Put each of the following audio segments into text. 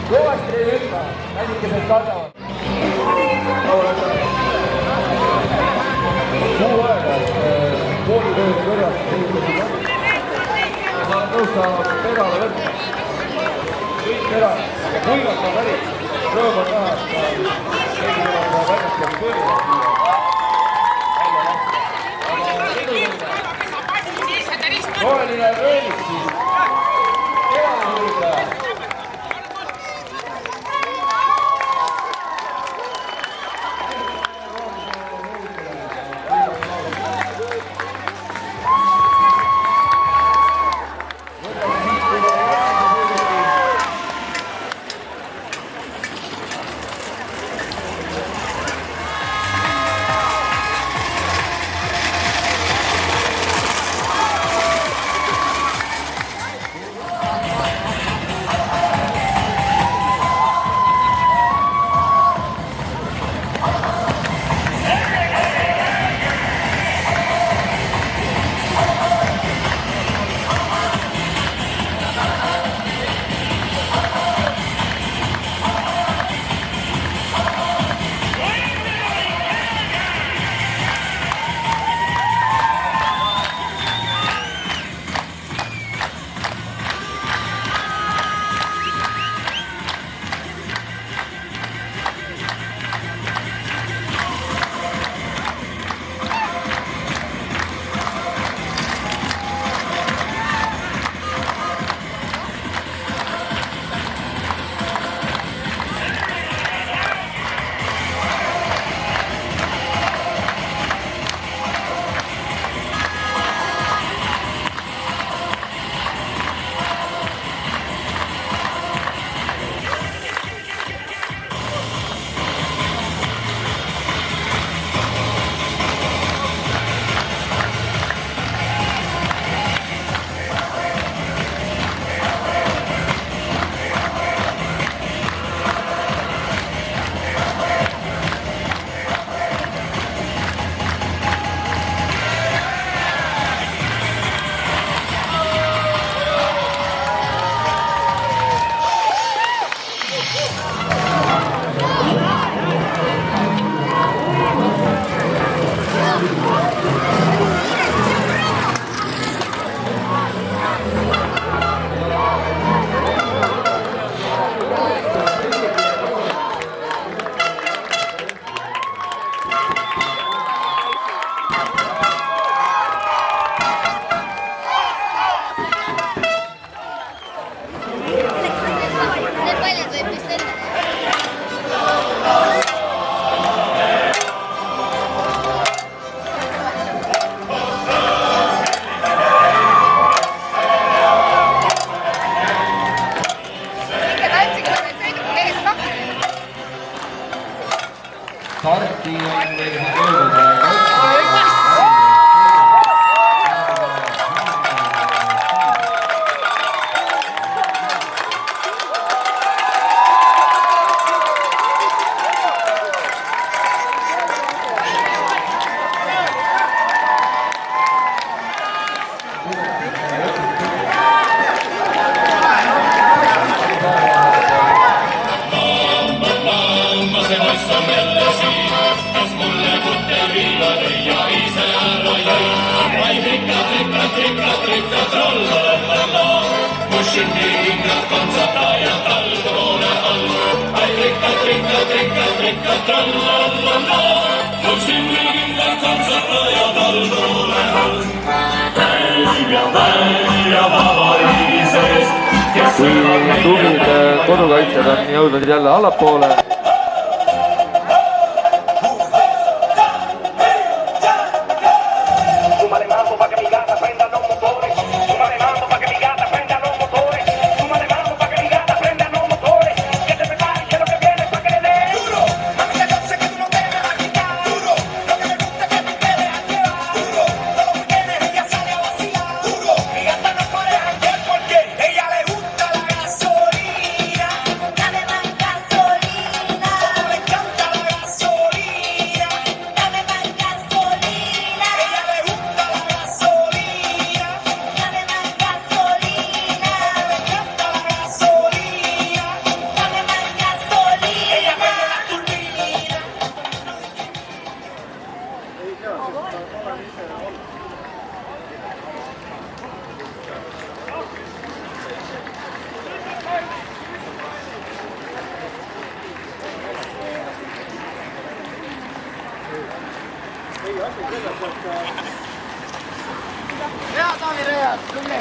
kõvasti ei hüppa, väikesed kardavad. Kuu aega koolitööde kõrvalt saab tõusta pedale võtta. Kõik pedale, aga kuivalt on päris. Rõõm on näha, et keegi tuleb väljastab põlida. Roheline röölik siis. Kevale hõlutaja. Marti on meil jõudnud kui tublid kodukaitsjad on jõudnud jälle allapoole. Hea Taavi Reas, tule!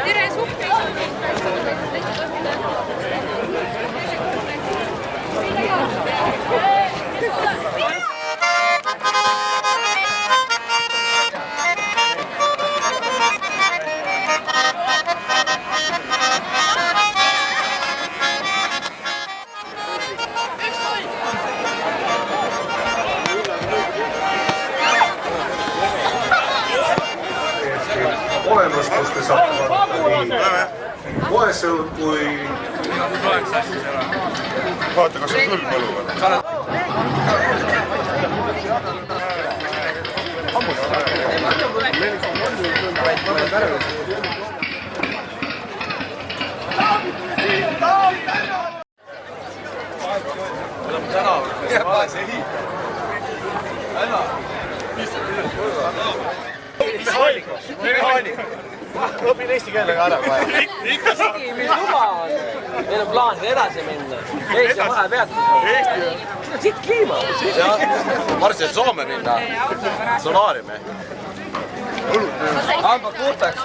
Tere, suhtes! Olemas, kus te saate vaadata nii moesõud kui... Vaata, kas on küll põluvad. Õpin eesti keelega ära vaja. Sigimisluba on. Meil on plaan edasi minna. Eesti on vahe peatud. Siit kliima. Marsil Soome minna. Solaariumi. Hamba puhtaks.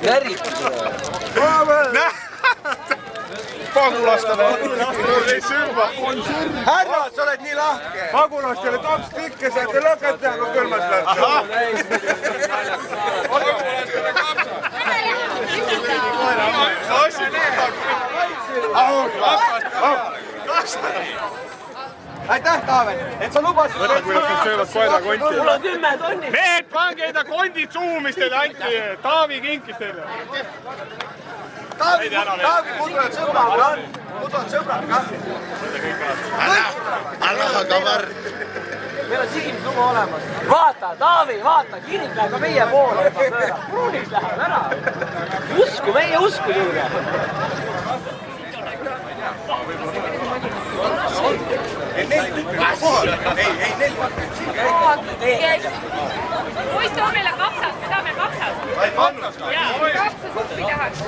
Närib. Pagulastele ei sürma. Härra, sa oled nii lahke. Pagulastele tops kõike saate lõkata, kui külmas läheb. Aitäh, Taavet, et sa lubasid. Võta, kuidas nad söövad koerakonti. Mul on 10 tonni. Mehed, pange enda kondid suhu, mis teile anti. Taavi kinkis teile. Taavi, kutuvad sõbrad on. Kutuvad sõbrad ka. Anna kavar. Meil on sigimisluba olemas. Vaata, Taavi, vaata, kirik läheb ka meie poole. Pruuniks läheb ära. Usku, meie usku juurde. Poiss, too meile kapsad, me saame kapsad. Kapsasuppi tahaks.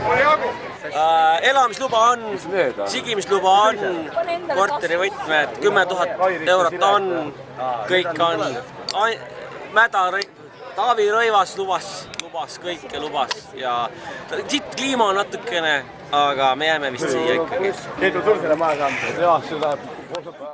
Elamisluba on, sigimisluba on, korterivõtmed, 10 000 eurot on, kõik on. Taavi Rõivas lubas kõike ja siit kliima on natukene, aga me jääme vist siia ikkagi. Keedu sul selle maha saanud. Jah, see läheb.